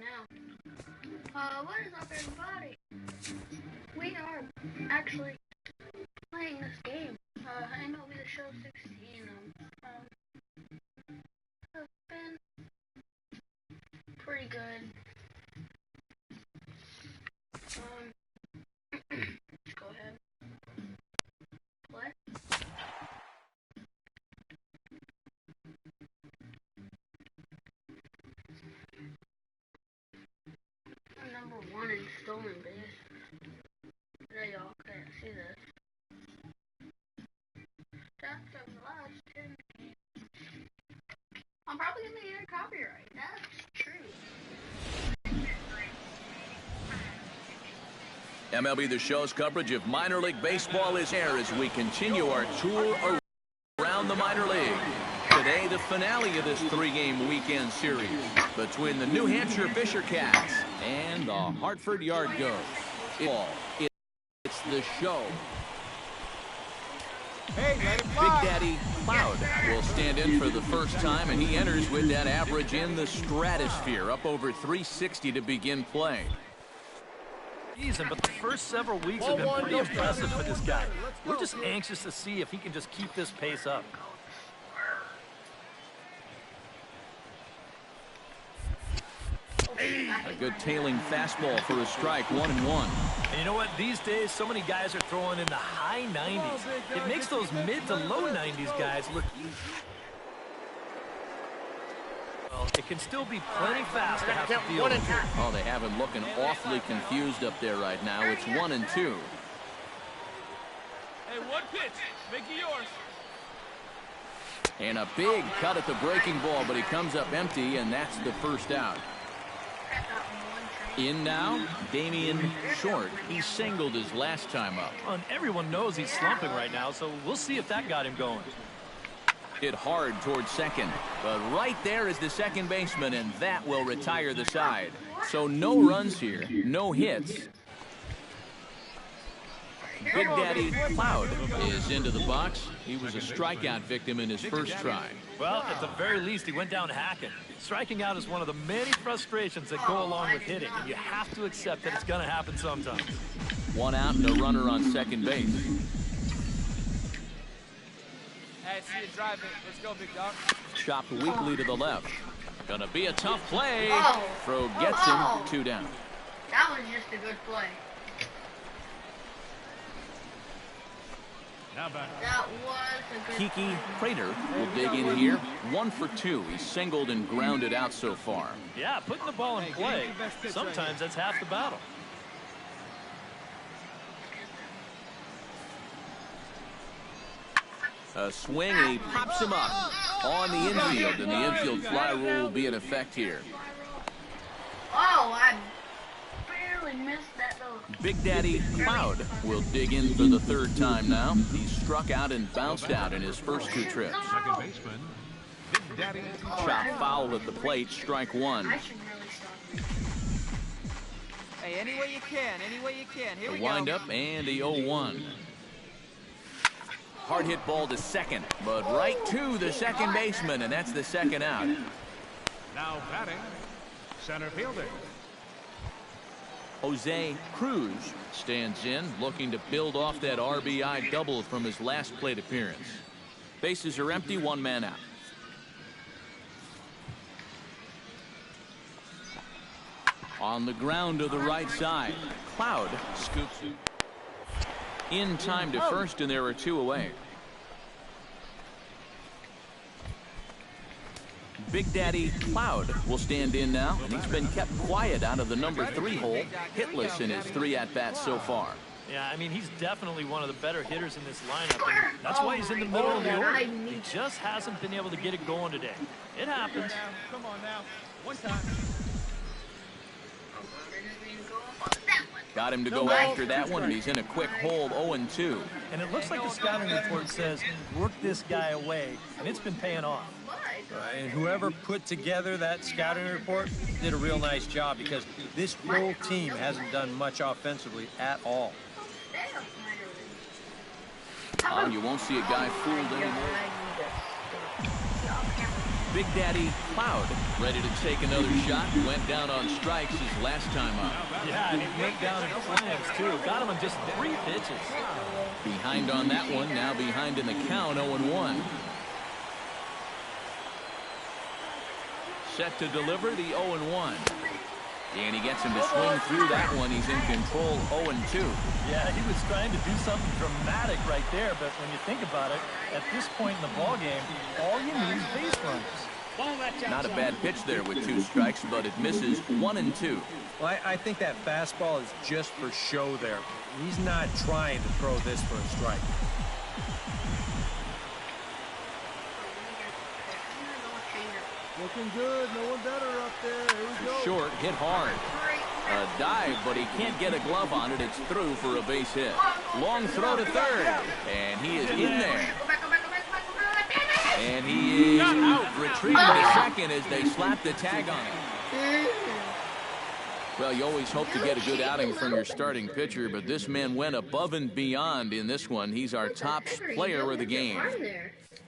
now. What is up, everybody? We are actually playing this game. MLB the Show 16. Has been pretty good. Let's go ahead. Play. I'm number 1 in stolen base. There y'all can't see this. That's the last 10 games. I'm probably gonna get a copyright. That's true. MLB The Show's coverage of minor league baseball is here as we continue our tour around the minor league. Today, the finale of this 3-game weekend series between the New Hampshire Fisher Cats and the Hartford Yard Goats. It's the show. Hey, let it Big fly. Daddy Cloud will stand in for the first time, and he enters with that average in the stratosphere, up over 360 to begin play. But the first several weeks have been pretty impressive for this guy. We're just anxious to see if he can just keep this pace up. A good tailing fastball for a strike, 1-1. And you know what? These days, so many guys are throwing in the high 90s. It makes those mid to low 90s guys look easy. Well, it can still be plenty fast to have to deal with. Oh, they have him looking awfully confused up there right now. It's 1-2. Hey, one pitch. Make it yours. And a big cut at the breaking ball, but he comes up empty, and that's the first out. In now, Damian Short. He singled his last time up. Well, and everyone knows he's slumping right now, so we'll see if that got him going. Hit hard towards second, but right there is the second baseman, and that will retire the side. So no runs here, no hits. Big Daddy Cloud is into the box. He was a strikeout victim in his first try. Well, at the very least, he went down hacking. Striking out is one of the many frustrations that go along with hitting, and you have to accept that it's going to happen sometimes. 1 out and a runner on second base. Hey, see you driving. Let's go, big dog. Chopped weakly to the left. Gonna be a tough play. Throw gets him, 2 down. That was just a good play. That was a good Kiki Prater will dig in here. 1 for 2. He's singled and grounded out so far. Yeah, putting the ball in play, sometimes that's half the battle. A swing, and he pops him up on the infield, and the infield fly rule will be in effect here. Oh, I barely missed that though. Big Daddy Cloud will dig in for the 3rd time now. He struck out and bounced out in his first 2 trips. Second baseman, Big Daddy. Chop foul at the plate, strike 1. I should really stop. Hey, any way you can. Any way you can. Here we The go. wind up and the 0-1. Hard hit ball to second, but right to the second baseman, and that's the second out. Now batting, center fielder. Jose Cruz stands in, looking to build off that RBI double from his last plate appearance. Bases are empty, 1 man out. On the ground to the right side, Cloud scoops in time to first, and there are 2 away. Big Daddy Cloud will stand in now, and he's been kept quiet out of the number 3 hole, hitless in his 3 at-bats so far. Yeah, I mean, he's definitely one of the better hitters in this lineup, and that's why he's in the middle of the order. He just hasn't been able to get it going today. It happens. Come on now. One time. Got him to go after that one, and he's in a quick hold, 0-2. And it looks like the scouting report says, work this guy away, and it's been paying off. And whoever put together that scouting report did a real nice job, because this whole team hasn't done much offensively at all. You won't see a guy fooled anymore. Big Daddy Cloud ready to take another shot. Went down on strikes his last time up. Yeah, and he went down in slams, too. Got him on just 3 pitches. Behind on that one. Now behind in the count, 0-1. Set to deliver the 0-1. And he gets him to swing through that one. He's in control, 0-2. Yeah, he was trying to do something dramatic right there, but when you think about it, at this point in the ballgame, all you need is base runners. Not a bad pitch there with 2 strikes, but it misses 1-2. Well, I think that fastball is just for show there. He's not trying to throw this for a strike. Looking good. No one better up there. Here we go. Short, hit hard. A dive, but he can't get a glove on it. It's through for a base hit. Long throw to third, and he is in there. And he is out, retrieving to second as they slap the tag on him. Well, you always hope to get a good outing from your starting pitcher, but this man went above and beyond in this one. He's our top player of the game.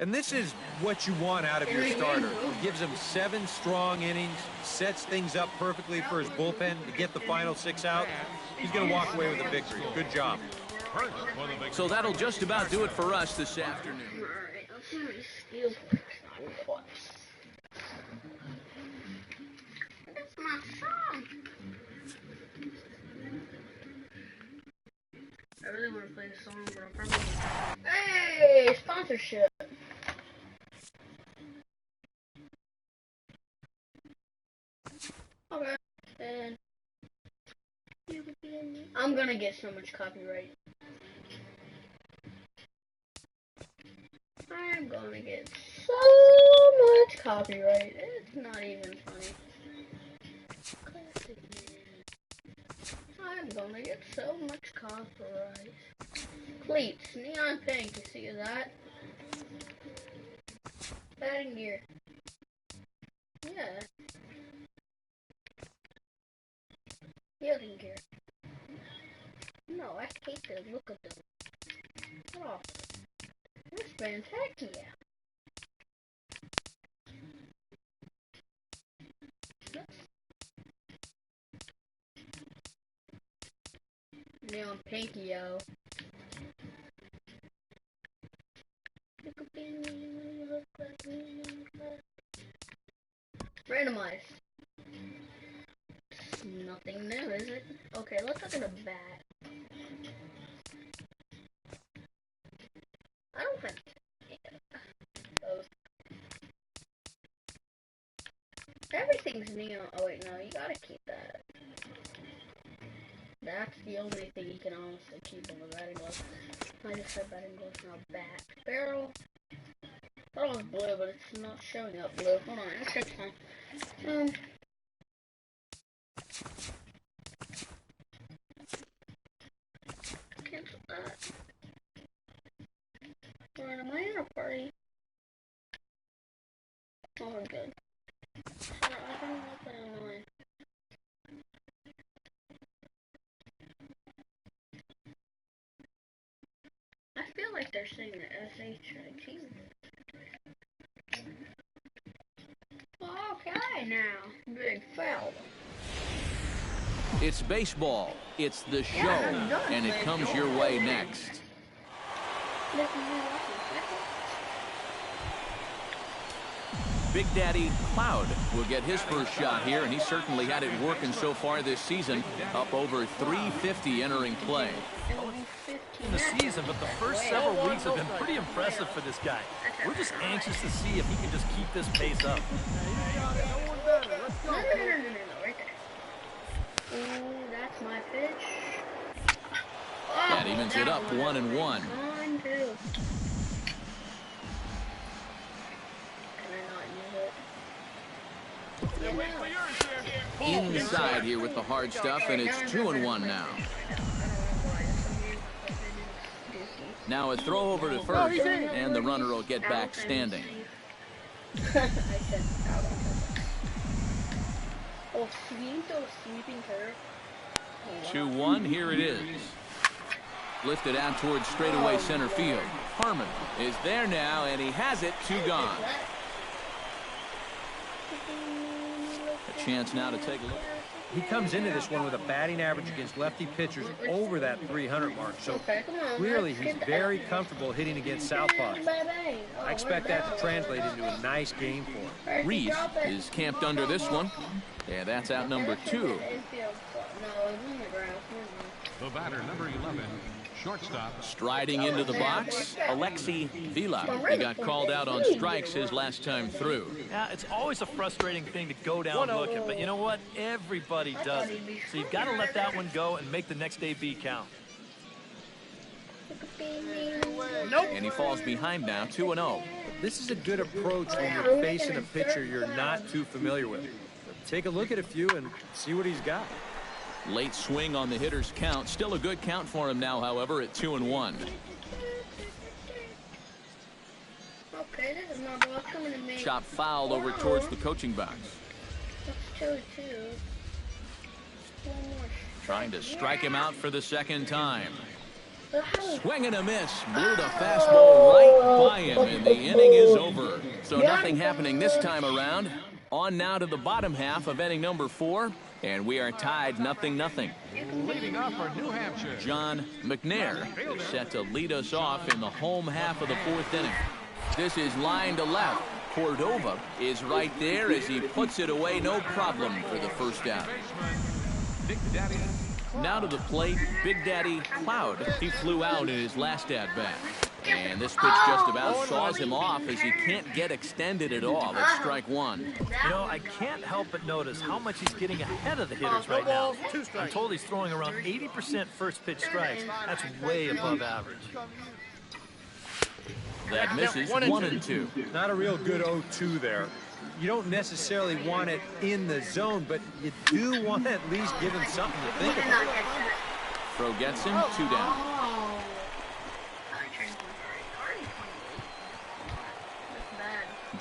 And this is what you want out of your starter. He gives him 7 strong innings, sets things up perfectly for his bullpen to get the final 6 out. He's going to walk away with a victory. Good job. So that'll just about do it for us this afternoon. That's my song. I really want to play the song, but I'm probably... Hey, sponsorship. Okay, and I'm gonna get so much copyright. I'm gonna get so much copyright. It's not even funny. I'm gonna get so much copyright. Cleats, neon pink, you see that? Batting gear. Yeah. Fielding gear. No, I hate the look of them. Oh. Wristbands, heck yeah. Neon pink, yo. Randomize. Nothing new, is it? Okay, let's look at a bat. I don't think. Those. Everything's neon. Oh wait, no, you gotta keep that. That's the only thing you can honestly keep on the batting glove. I just said batting glove, now bat. Barrel. That one's blue, but it's not showing up blue. Hold on, let's check time. Cancel that. We're in a minor party. Oh, we're good. I don't know if I'm annoying. I feel like they're saying the SHIT. Okay, now. Big foul. It's baseball. It's the show. And it comes your way next. Big Daddy Cloud will get his first shot here, and he certainly had it working so far this season. Up over 350 entering play. In the season, but the first several weeks have been pretty impressive for this guy. We're just anxious to see if he can just keep this pace up. No, right there. Ooh, that's my pitch. Oh, That evens it up 1-1. 1-2. Inside here with the hard stuff, and it's 2-1 now. Now a throw over to first, and the runner will get back standing. 2-1, here it is. Lifted out towards straightaway center field. Harmon is there now, and he has it, 2 gone. chance now to take a look. He comes into this one with a batting average against lefty pitchers over that 300 mark. So clearly he's very comfortable hitting against southpaws. I expect that to translate into a nice game for him. Reese is camped under this one. Yeah, that's out number 2. The batter, number 11, shortstop. Striding into the box, Alexi Vila. He got called out on strikes his last time through. Yeah, it's always a frustrating thing to go down looking, but you know what? Everybody does it. So you've got to let that one go and make the next AB count. Nope. And he falls behind now, 2-0. This is a good approach when you're facing a pitcher you're not too familiar with. Take a look at a few and see what he's got. Late swing on the hitter's count. Still a good count for him now, however, at 2-1. Okay, this is my ball coming to me. Chop fouled over towards the coaching box. That's 2-2. Trying to strike him out for the second time. Swing and a miss. Blew the fastball right by him, and the inning is over. So nothing happening this time around. On now to the bottom half of inning number 4, and we are tied 0-0. Leading off for New Hampshire. John McNair is set to lead us off in the home half of the 4th inning. This is line to left. Cordova is right there as he puts it away, no problem for the first out. Big Daddy. Now to the plate, Big Daddy Cloud. He flew out in his last at-bat. And this pitch just about saws him off as he can't get extended at all. It's strike 1. You know, I can't help but notice how much he's getting ahead of the hitters right now. I'm told he's throwing around 80% first pitch strikes. That's way above average. That misses 1-2. Not a real good 0-2 there. You don't necessarily want it in the zone, but you do want to at least give him something to think about. Throw gets him, 2 down.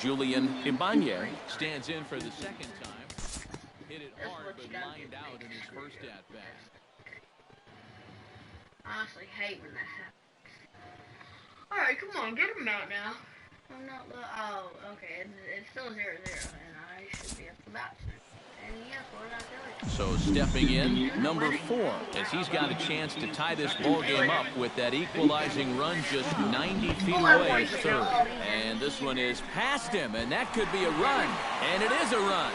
Julian Ibanez stands in for the second time. Hit it hard, but lined out in his first at-bat. I honestly hate when that happens. Alright, come on, get him out now. I'm not. Oh, okay. It's still 0-0, and I should be at the bat. And yes, what did I tell you? So stepping in, number 4, as he's got a chance to tie this ball game up with that equalizing run just 90 feet away at third. And this one is past him, and that could be a run. And it is a run.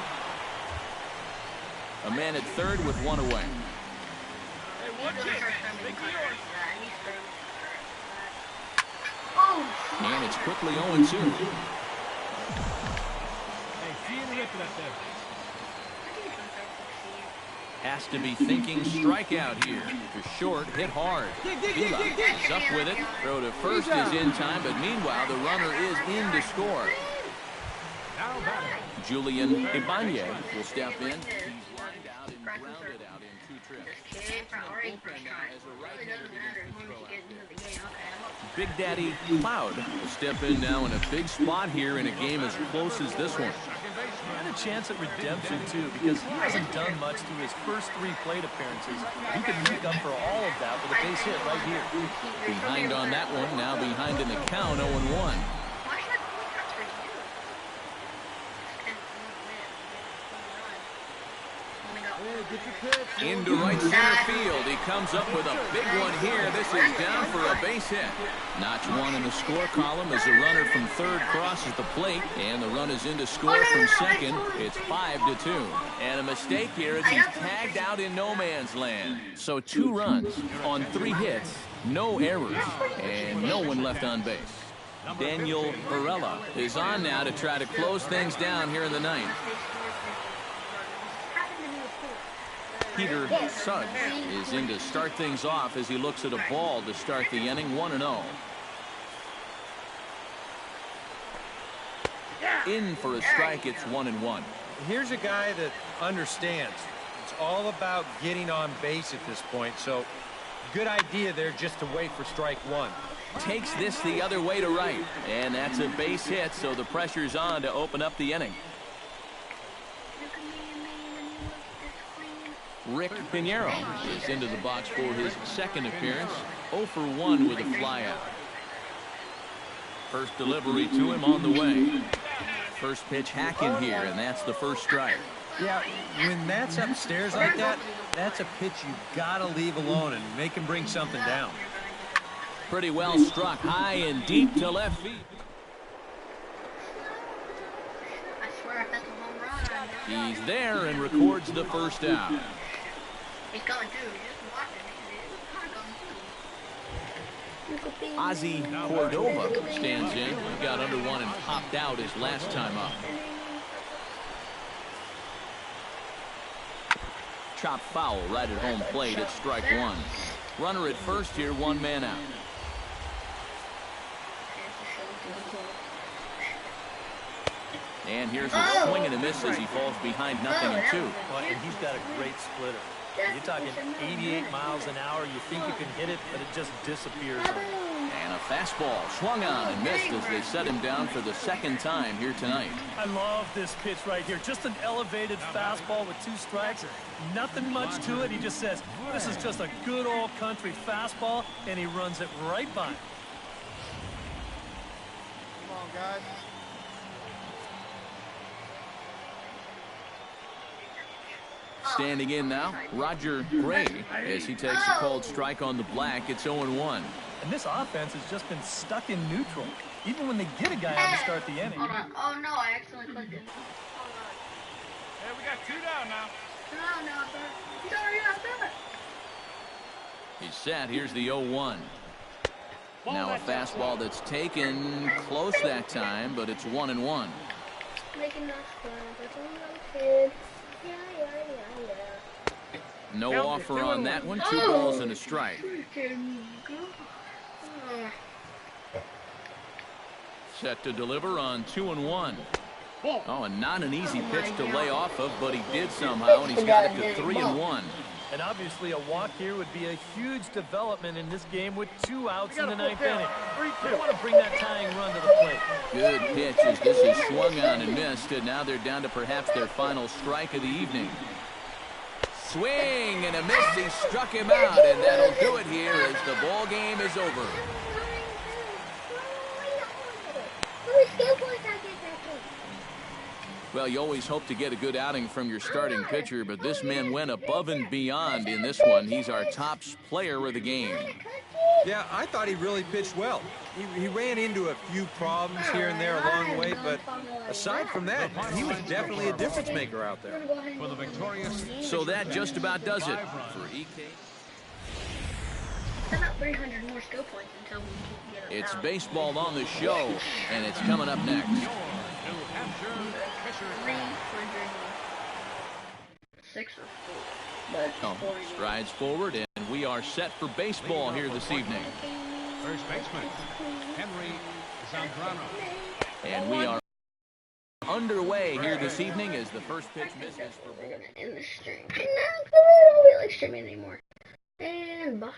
A man at third with 1 away. Hey, one kick. Make it yours. And it's quickly 0-2. Hey, see you in the hip of that there. Has to be thinking strikeout here. To short, hit hard. Vila is up with it. Throw to first is in time, but meanwhile, the runner is in to score. Now batting. Julian Ibanez will step in. He's lined out and grounded out in 2 trips. Big Daddy Cloud will step in now in a big spot here in a game as close as this one. And a chance at redemption, too, because he hasn't done much through his first 3 plate appearances. He could make up for all of that with a base hit right here. Behind on that one, now behind in the count, 0-1. Into right center field. He comes up with a big one here. This is down for a base hit. Notch 1 in the score column as the runner from third crosses the plate, and the run is in to score from second. It's 5-2. And a mistake here as he's tagged out in no man's land. So 2 runs on 3 hits, no errors, and no one left on base. Daniel Varela is on now to try to close things down here in the 9th. Peter Suggs is in to start things off as he looks at a ball to start the inning, 1-0. In for a strike, it's 1-1. Here's a guy that understands. It's all about getting on base at this point, so good idea there just to wait for strike 1. Takes this the other way to right, and that's a base hit, so the pressure's on to open up the inning. Rick Pinheiro is into the box for his second appearance. 0 for 1 with a flyout. First delivery to him on the way. First pitch hack in here, and that's the first strike. Yeah, when that's upstairs like that, that's a pitch you got to leave alone and make him bring something down. Pretty well struck high and deep to left field. I swear if that's a home run. He's there and records the first out. He's going to. Just watch it. Ozzy Cordova stands in. He got under one and popped out his last time up. Chopped foul right at home plate at strike one. Runner at first here, one man out. And here's a swing and a miss as he falls behind 0-2. Well, and he's got a great splitter. You're talking 88 miles an hour. You think you can hit it, but it just disappears. And a fastball swung on and missed as they set him down for the second time here tonight. I love this pitch right here. Just an elevated fastball with 2 strikes. Nothing much to it. He just says, this is just a good old country fastball, and he runs it right by him. Come on, guys. Standing in now, Roger Gray, as he takes a called strike on the black. It's 0-1. And this offense has just been stuck in neutral, even when they get a guy out to start the inning. Hold on. Oh, no, I accidentally clicked it. Hey, we got 2 down now. No, he's already out there. He's set. Here's the 0-1. Now a fastball that's taken close that time, but it's 1-1. Making us fun, but I'm no kid. Yeah. No offer on that one. 2 balls and a strike. Set to deliver on 2-1. Oh, and not an easy pitch to lay off of, but he did somehow, and he's got it to 3-1. And obviously a walk here would be a huge development in this game with 2 outs in the 9th inning. They want to bring that tying run to the plate. Good pitch as this is swung on and missed, and now they're down to perhaps their final strike of the evening. Swing and a miss. He struck him out, and that'll do it here as the ball game is over. Well, you always hope to get a good outing from your starting pitcher, but this man went above and beyond in this one. He's our top player of the game. Yeah, I thought he really pitched well. He ran into a few problems here and there along the way, but aside from that, he was definitely a difference maker out there. For the victorious. So that just about does it for EK. About 300 more skill points until we can get It's baseball on the show, and it's coming up next. New Hampshire pitcher. 306 or 4. But Strides forward, and we are set for baseball here this evening. First baseman, Henry Zambrano. And we are underway here this evening as the first pitch misses for We're gonna end the stream. No, I don't feel like streaming anymore. And bye.